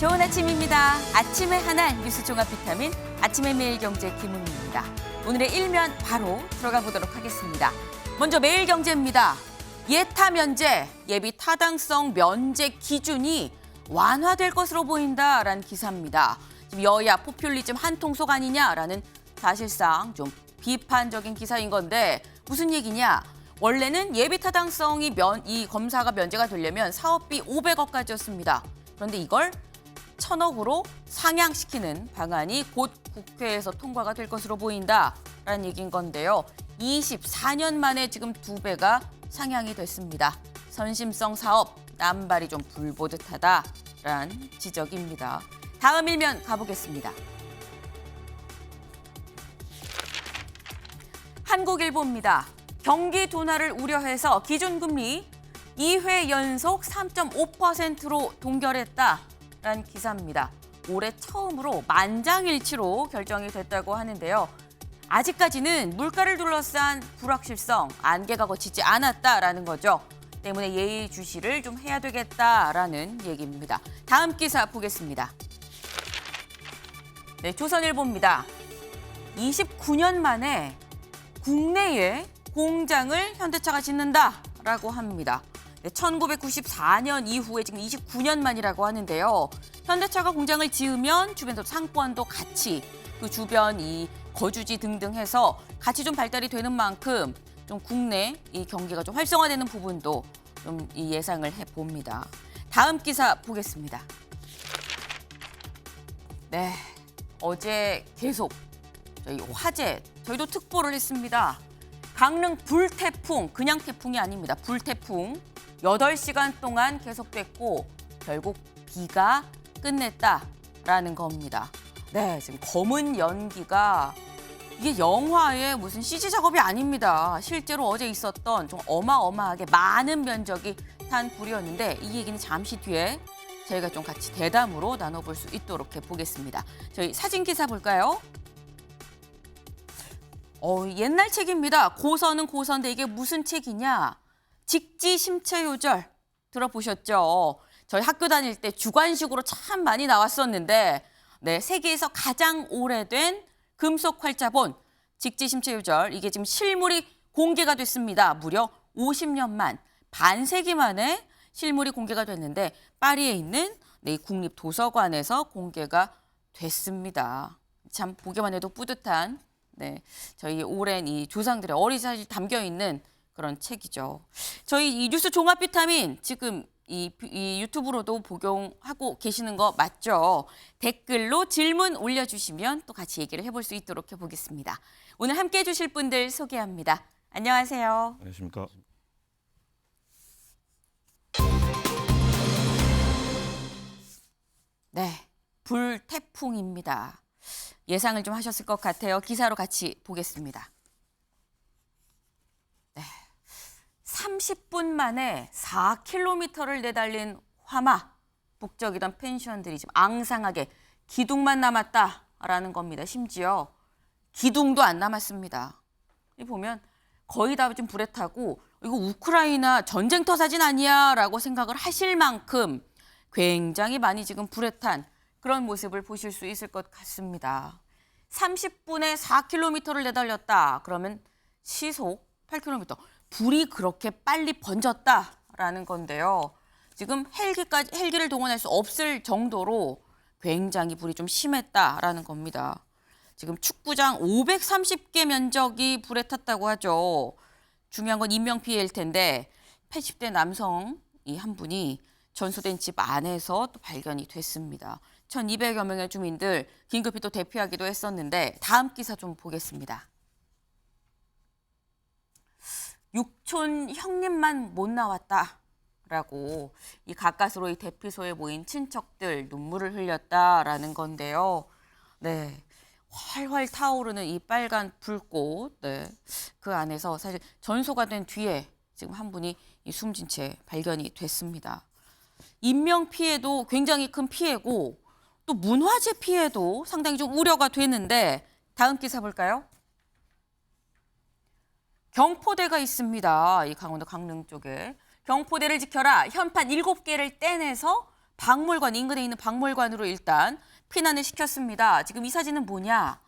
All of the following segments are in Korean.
좋은 아침입니다. 아침의 하나 뉴스 종합 비타민 아침의 매일경제 김은미입니다. 오늘의 일면 바로 들어가 보도록 하겠습니다. 먼저 매일경제입니다. 예타 면제, 예비 타당성 면제 기준이 완화될 것으로 보인다라는 기사입니다. 지금 여야 포퓰리즘 한통속 아니냐라는 사실상 좀 비판적인 기사인 건데 무슨 얘기냐? 원래는 예비 타당성이 이 검사가 면제가 되려면 사업비 500억까지였습니다. 그런데 이걸 1,000억으로 상향시키는 방안이 곧 국회에서 통과가 될 것으로 보인다라는 얘기인 건데요. 24년 만에 지금 2배가 상향이 됐습니다. 선심성 사업, 남발이 좀 불보듯하다라는 지적입니다. 다음 일면 가보겠습니다. 한국일보입니다. 경기 둔화를 우려해서 기준금리 2회 연속 3.5%로 동결했다라는 기사입니다. 올해 처음으로 만장일치로 결정이 됐다고 하는데요. 아직까지는 물가를 둘러싼 불확실성, 안개가 거치지 않았다라는 거죠. 때문에 예의주시를 좀 해야 되겠다라는 얘기입니다. 다음 기사 보겠습니다. 네, 조선일보입니다. 29년 만에 국내에 공장을 현대차가 짓는다라고 합니다. 네, 1994년 이후에 지금 29년 만이라고 하는데요. 현대차가 공장을 지으면 주변도 상권도 같이 그 주변 이 거주지 등등 해서 같이 좀 발달이 되는 만큼 좀 국내 이 경기가 좀 활성화되는 부분도 좀 예상을 해봅니다. 다음 기사 보겠습니다. 네, 어제 계속 저희 화재, 저희도 특보를 했습니다. 강릉 불태풍, 그냥 태풍이 아닙니다. 불태풍 8시간 동안 계속됐고 결국 비가 끝냈다라는 겁니다. 네, 지금 검은 연기가 이게 영화의 무슨 CG 작업이 아닙니다. 실제로 어제 있었던 좀 어마어마하게 많은 면적이 탄 불이었는데 이 얘기는 잠시 뒤에 저희가 좀 같이 대담으로 나눠볼 수 있도록 해보겠습니다. 저희 사진 기사 볼까요? 옛날 책입니다. 고서는 고서인데 이게 무슨 책이냐? 직지심체요절 들어보셨죠? 저희 학교 다닐 때 주관식으로 참 많이 나왔었는데 네, 세계에서 가장 오래된 금속 활자본 직지심체요절 이게 지금 실물이 공개가 됐습니다. 무려 50년 만, 반세기 만에 실물이 공개가 됐는데 파리에 있는 네, 국립도서관에서 공개가 됐습니다. 참 보기만 해도 뿌듯한 네, 저희 오랜 이 조상들의 어리사실 담겨 있는 그런 책이죠. 저희 이 뉴스 종합 비타민 지금 이 유튜브로도 복용하고 계시는 거 맞죠? 댓글로 질문 올려주시면 또 같이 얘기를 해볼 수 있도록 해보겠습니다. 오늘 함께 해주실 분들 소개합니다. 안녕하세요. 안녕하십니까. 네, 불태풍입니다. 예상을 좀 하셨을 것 같아요. 기사로 같이 보겠습니다. 네, 30분 만에 4km를 내달린 화마. 북적이던 펜션들이 지금 앙상하게 기둥만 남았다라는 겁니다. 심지어 기둥도 안 남았습니다. 이 보면 거의 다 좀 불에 타고 이거 우크라이나 전쟁터 사진 아니야라고 생각을 하실 만큼 굉장히 많이 지금 불에 탄 그런 모습을 보실 수 있을 것 같습니다. 30분에 4km를 내달렸다. 그러면 시속 8km. 불이 그렇게 빨리 번졌다라는 건데요. 지금 헬기를 동원할 수 없을 정도로 굉장히 불이 좀 심했다라는 겁니다. 지금 축구장 530개 면적이 불에 탔다고 하죠. 중요한 건 인명피해일 텐데 80대 남성 이 한 분이 전소된 집 안에서 또 발견이 됐습니다. 1,200여 명의 주민들 긴급히 또 대피하기도 했었는데 다음 기사 좀 보겠습니다. 육촌 형님만 못 나왔다라고 이 가까스로 이 대피소에 모인 친척들 눈물을 흘렸다라는 건데요. 네, 활활 타오르는 이 빨간 불꽃, 네, 그 안에서 사실 전소가 된 뒤에 지금 한 분이 이 숨진 채 발견이 됐습니다. 인명 피해도 굉장히 큰 피해고 또 문화재 피해도 상당히 좀 우려가 되는데 다음 기사 볼까요? 경포대가 있습니다. 이 강원도 강릉 쪽에. 경포대를 지켜라. 현판 7개를 떼내서 박물관, 인근에 있는 박물관으로 일단 피난을 시켰습니다. 지금 이 사진은 뭐냐?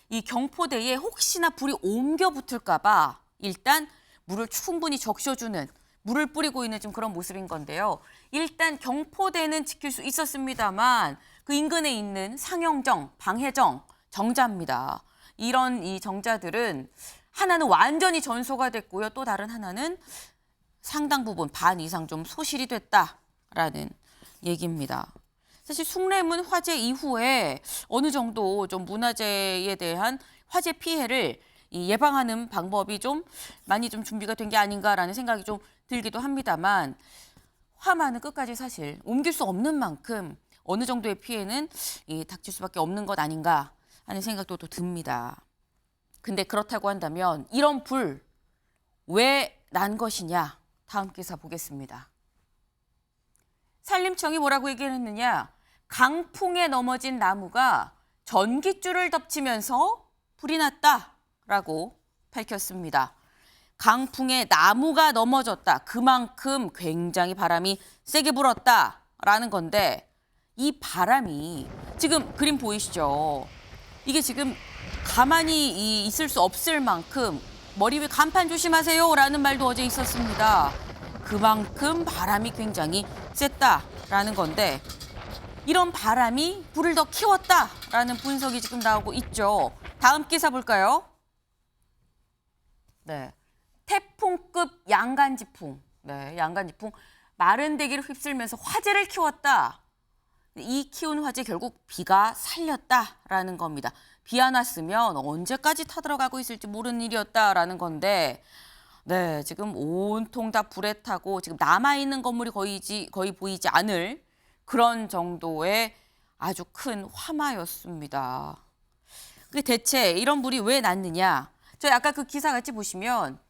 이 경포대에 혹시나 불이 옮겨 붙을까 봐 일단 물을 충분히 적셔주는, 물을 뿌리고 있는 좀 그런 모습인 건데요. 일단 경포대는 지킬 수 있었습니다만 그 인근에 있는 상영정, 방해정, 정자입니다. 이런 이 정자들은 하나는 완전히 전소가 됐고요. 또 다른 하나는 상당 부분 반 이상 좀 소실이 됐다라는 얘기입니다. 사실 숭례문 화재 이후에 어느 정도 좀 문화재에 대한 화재 피해를 예방하는 방법이 좀 많이 좀 준비가 된 게 아닌가라는 생각이 좀 들기도 합니다만 화마는 끝까지 사실 옮길 수 없는 만큼 어느 정도의 피해는 닥칠 수밖에 없는 것 아닌가 하는 생각도 또 듭니다. 근데 그렇다고 한다면 이런 불 왜 난 것이냐? 다음 기사 보겠습니다. 산림청이 뭐라고 얘기를 했느냐? 강풍에 넘어진 나무가 전깃줄을 덮치면서 불이 났다라고 밝혔습니다. 강풍에 나무가 넘어졌다. 그만큼 굉장히 바람이 세게 불었다라는 건데 이 바람이 지금 그림 보이시죠? 이게 지금 가만히 있을 수 없을 만큼 머리 위에 간판 조심하세요라는 말도 어제 있었습니다. 그만큼 바람이 굉장히 셌다라는 건데 이런 바람이 불을 더 키웠다라는 분석이 지금 나오고 있죠. 다음 기사 볼까요? 네, 태풍급 양간지풍. 네, 양간지풍 마른 대기를 휩쓸면서 화재를 키웠다. 이 키운 화재 결국 비가 살렸다라는 겁니다. 비 안 왔으면 언제까지 타들어가고 있을지 모르는 일이었다라는 건데 네, 지금 온통 다 불에 타고 지금 남아있는 건물이 거의 보이지 않을 그런 정도의 아주 큰 화마였습니다. 근데 대체 이런 불이 왜 났느냐? 저희 아까 그 기사 같이 보시면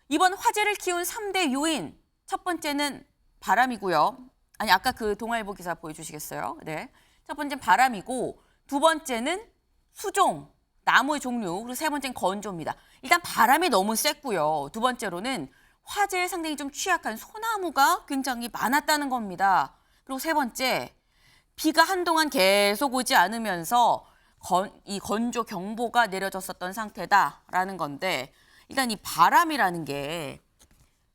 이번 화재를 키운 3대 요인 첫 번째는 바람이고요. 아니 아까 그 동아일보 기사 보여주시겠어요? 네, 첫 번째는 바람이고 두 번째는 수종, 나무의 종류, 그리고 세 번째는 건조입니다. 일단 바람이 너무 셌고요. 두 번째로는 화재에 상당히 좀 취약한 소나무가 굉장히 많았다는 겁니다. 그리고 세 번째, 비가 한동안 계속 오지 않으면서 이 건조 경보가 내려졌었던 상태다라는 건데 일단 이 바람이라는 게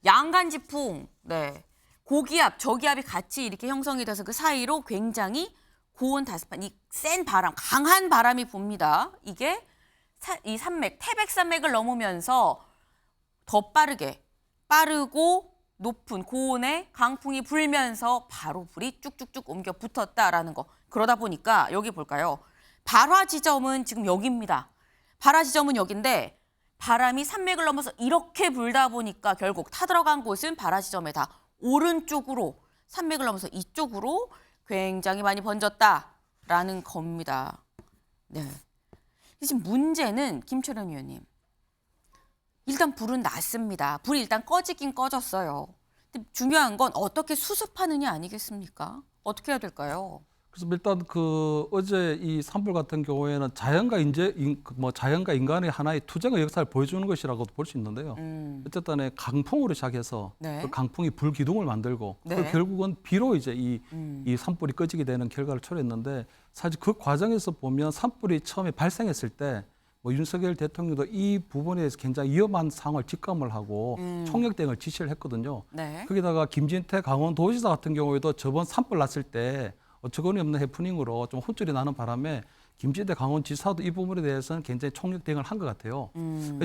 양간지풍, 네, 고기압, 저기압이 같이 이렇게 형성이 돼서 그 사이로 굉장히 고온 다습한 이 센 바람, 강한 바람이 붑니다. 이게 이 산맥, 태백산맥을 넘으면서 더 빠르고 높은 고온의 강풍이 불면서 바로 불이 쭉쭉쭉 옮겨 붙었다라는 거. 그러다 보니까 여기 볼까요? 발화 지점은 지금 여기입니다. 발화 지점은 여기인데 바람이 산맥을 넘어서 이렇게 불다 보니까 결국 타들어간 곳은 발화 지점에 다 오른쪽으로 산맥을 넘어서 이쪽으로 굉장히 많이 번졌다라는 겁니다. 네. 지금 문제는 김철현 의원님. 일단 불은 났습니다. 불이 일단 꺼지긴 꺼졌어요. 근데 중요한 건 어떻게 수습하느냐 아니겠습니까? 어떻게 해야 될까요? 그래서 일단 그 어제 이 산불 같은 경우에는 자연과 자연과 인간의 하나의 투쟁의 역사를 보여주는 것이라고도 볼 수 있는데요. 어쨌든 강풍으로 시작해서 네. 그 강풍이 불 기둥을 만들고 네. 결국은 비로 이제 이 산불이 꺼지게 되는 결과를 초래했는데 사실 그 과정에서 보면 산불이 처음에 발생했을 때 뭐 윤석열 대통령도 이 부분에 대해서 굉장히 위험한 상황을 직감을 하고 총력 대응을 지시를 했거든요. 네. 거기다가 김진태 강원도지사 같은 경우에도 저번 산불 났을 때 어처구니 없는 해프닝으로 좀 혼쭐이 나는 바람에 김진태 강원지사도 이 부분에 대해서는 굉장히 총력 대응을 한 것 같아요.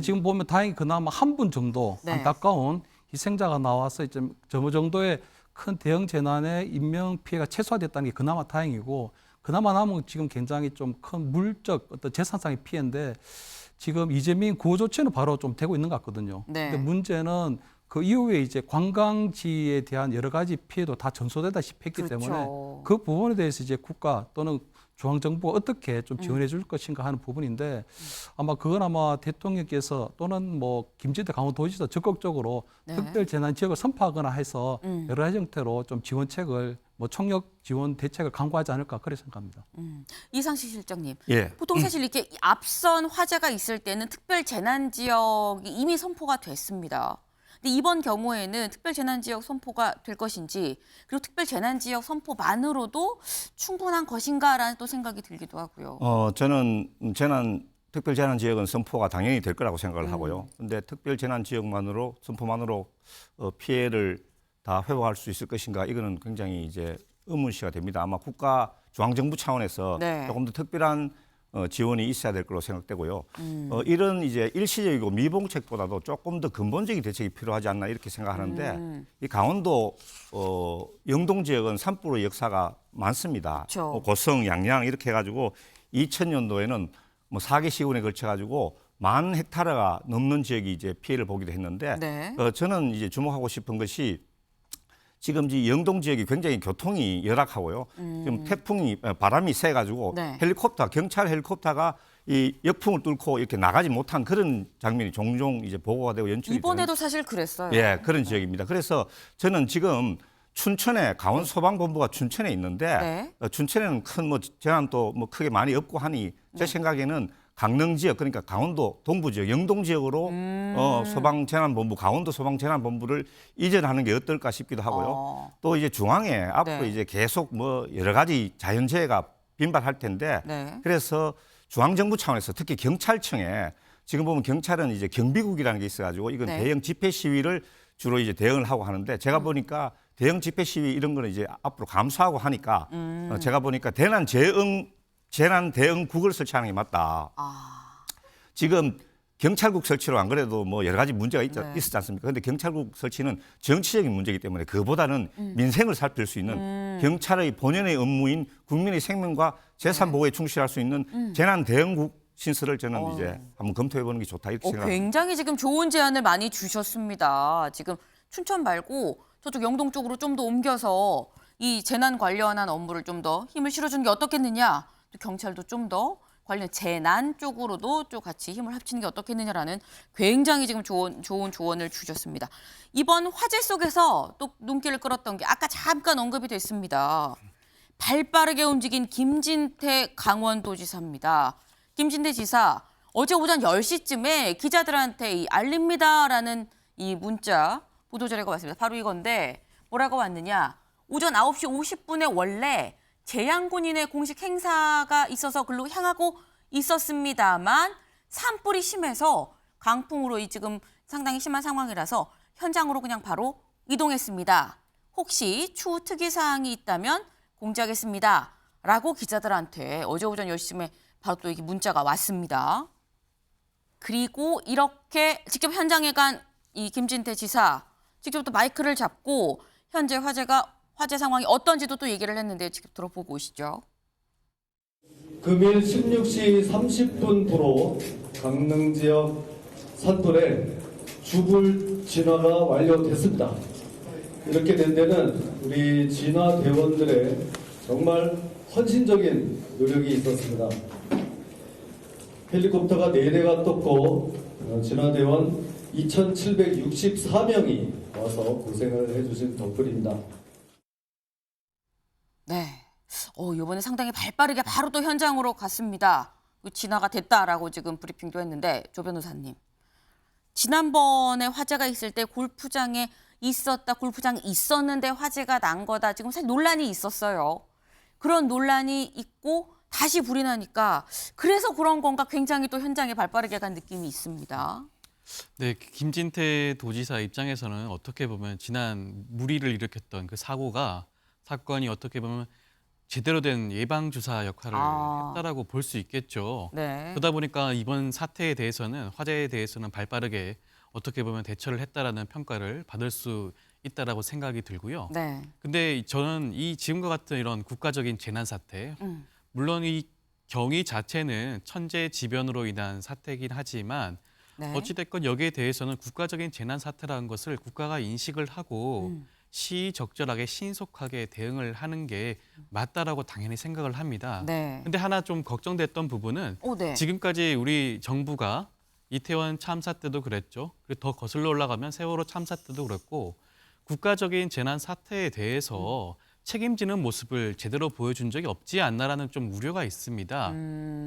지금 보면 다행히 그나마 한 분 정도 네. 안타까운 희생자가 나와서 이제 저 정도의 큰 대형 재난의 인명 피해가 최소화됐다는 게 그나마 다행이고 그나마 남은 지금 굉장히 좀 큰 물적 어떤 재산상의 피해인데 지금 이재민 구호 조치는 바로 좀 되고 있는 것 같거든요. 네. 근데 문제는 그 이후에 이제 관광지에 대한 여러 가지 피해도 다 전소되다시피 했기 그렇죠. 때문에 그 부분에 대해서 이제 국가 또는 중앙정부가 어떻게 좀 지원해 줄 것인가 하는 부분인데 아마 그건 아마 대통령께서 또는 뭐 김진태 강원도지사 적극적으로 네. 특별 재난 지역을 선포하거나 해서 여러 가지 형태로 좀 지원책을 뭐 총력 지원 대책을 강구하지 않을까 그렇게 생각합니다. 이상식 실장님. 예. 보통 사실 이렇게 앞선 화재가 있을 때는 특별 재난 지역이 이미 선포가 됐습니다. 근데 이번 경우에는 특별재난지역 선포가 될 것인지 그리고 특별재난지역 선포만으로도 충분한 것인가라는 또 생각이 들기도 하고요. 저는 특별재난지역은 선포가 당연히 될 거라고 생각을 하고요. 근데 특별재난지역만으로 선포만으로 피해를 다 회복할 수 있을 것인가 이거는 굉장히 이제 의문시가 됩니다. 아마 국가 중앙정부 차원에서 네. 조금 더 특별한 지원이 있어야 될 거로 생각되고요. 이런 이제 일시적이고 미봉책보다도 조금 더 근본적인 대책이 필요하지 않나 이렇게 생각하는데 이 강원도 영동 지역은 산불의 역사가 많습니다. 그렇죠. 고성, 양양 이렇게 해가지고 2000년도에는 뭐 4개 시군에 걸쳐가지고 10,000헥타르가 넘는 지역이 이제 피해를 보기도 했는데 네. 저는 이제 주목하고 싶은 것이 지금 이 영동 지역이 굉장히 교통이 열악하고요. 지금 태풍이 바람이 세가지고 네. 경찰 헬리콥터가 이 역풍을 뚫고 이렇게 나가지 못한 그런 장면이 종종 이제 보고가 되고 연출이 이번에도 사실 그랬어요. 되는, 그런 지역입니다. 그래서 저는 지금 춘천에 강원 소방본부가 춘천에 있는데 네. 춘천에는 큰 뭐 재난도 뭐 크게 많이 없고 하니 제 생각에는 강릉 지역 그러니까 강원도 동부 지역 영동 지역으로 소방재난본부 강원도 소방재난본부를 이전하는 게 어떨까 싶기도 하고요. 또 이제 중앙에 앞으로 네. 이제 계속 뭐 여러 가지 자연재해가 빈발할 텐데 네. 그래서 중앙정부 차원에서 특히 경찰청에 지금 보면 경찰은 이제 경비국이라는 게 있어가지고 이건 네. 대형 집회 시위를 주로 이제 대응을 하고 하는데 제가 보니까 대형 집회 시위 이런 거는 이제 앞으로 감수하고 하니까 제가 보니까 재난 대응국을 설치하는 게 맞다. 지금 경찰국 설치로 안 그래도 뭐 여러 가지 문제가 있었지 않습니까? 그런데 경찰국 설치는 정치적인 문제이기 때문에 그보다는 민생을 살필 수 있는 경찰의 본연의 업무인 국민의 생명과 재산 보호에 충실할 수 있는 재난 대응국 신설을 저는 이제 한번 검토해 보는 게 좋다 이렇게 생각합니다. 굉장히 지금 좋은 제안을 많이 주셨습니다. 지금 춘천 말고 저쪽 영동 쪽으로 좀 더 옮겨서 이 재난 관련한 업무를 좀 더 힘을 실어주는 게 어떻겠느냐. 또 경찰도 좀 더 관련 재난 쪽으로도 좀 같이 힘을 합치는 게 어떻겠느냐라는 굉장히 지금 좋은 조언을 주셨습니다. 이번 화재 속에서 또 눈길을 끌었던 게 아까 잠깐 언급이 됐습니다. 발빠르게 움직인 김진태 강원도지사입니다. 김진태 지사 어제 오전 10시쯤에 기자들한테 이 알립니다라는 이 문자 보도자료가 왔습니다. 바로 이건데 뭐라고 왔느냐. 오전 9시 50분에 원래 재향군인의 공식 행사가 있어서 글로 향하고 있었습니다만 산불이 심해서 강풍으로 지금 상당히 심한 상황이라서 현장으로 그냥 바로 이동했습니다. 혹시 추후 특이사항이 있다면 공지하겠습니다. 라고 기자들한테 어제 오전 10시쯤에 바로 또 이게 문자가 왔습니다. 그리고 이렇게 직접 현장에 간 이 김진태 지사 직접 또 마이크를 잡고 현재 화재 상황이 어떤지도 또 얘기를 했는데 직접 들어보고 오시죠. 금일 16시 30분부로 강릉 지역 산불에 주불 진화가 완료됐습니다. 이렇게 된 데는 우리 진화 대원들의 정말 헌신적인 노력이 있었습니다. 헬리콥터가 4대가 떴고 진화 대원 2,764명이 와서 고생을 해주신 덕분입니다. 네. 이번에 상당히 발빠르게 바로 또 현장으로 갔습니다. 진화가 됐다라고 지금 브리핑도 했는데 조 변호사님. 지난번에 화재가 있을 때 골프장이 있었는데 화재가 난 거다. 지금 사실 논란이 있었어요. 그런 논란이 있고 다시 불이 나니까 그래서 그런 건가 굉장히 또 현장에 발빠르게 간 느낌이 있습니다. 네, 김진태 도지사 입장에서는 어떻게 보면 지난 물의를 일으켰던 그 사건이 어떻게 보면 제대로 된 예방주사 역할을 했다라고 볼 수 있겠죠. 네. 그러다 보니까 이번 사태에 대해서는 화재에 대해서는 발빠르게 어떻게 보면 대처를 했다라는 평가를 받을 수 있다라고 생각이 들고요. 네. 근데 저는 이 지금과 같은 이런 국가적인 재난 사태, 물론 이 경위 자체는 천재지변으로 인한 사태이긴 하지만 네. 어찌됐건 여기에 대해서는 국가적인 재난 사태라는 것을 국가가 인식을 하고 시적절하게 신속하게 대응을 하는 게 맞다라고 당연히 생각을 합니다. 네. 근데 하나 좀 걱정됐던 부분은 네. 지금까지 우리 정부가 이태원 참사 때도 그랬죠. 그리고 더 거슬러 올라가면 세월호 참사 때도 그랬고 국가적인 재난 사태에 대해서 책임지는 모습을 제대로 보여준 적이 없지 않나라는 좀 우려가 있습니다.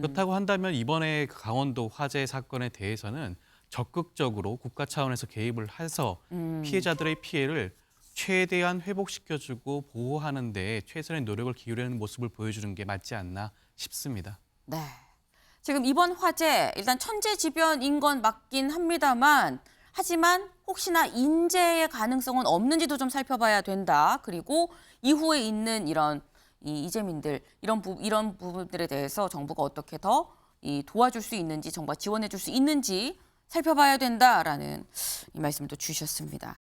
그렇다고 한다면 이번에 강원도 화재 사건에 대해서는 적극적으로 국가 차원에서 개입을 해서 피해자들의 피해를 최대한 회복시켜주고 보호하는 데 최선의 노력을 기울이는 모습을 보여주는 게 맞지 않나 싶습니다. 네. 지금 이번 화재 일단 천재지변인 건 맞긴 합니다만 하지만 혹시나 인재의 가능성은 없는지도 좀 살펴봐야 된다. 그리고 이후에 있는 이런 이재민들 이런 부분들에 대해서 정부가 어떻게 더 도와줄 수 있는지 정부가 지원해 줄 수 있는지 살펴봐야 된다라는 이 말씀도 주셨습니다.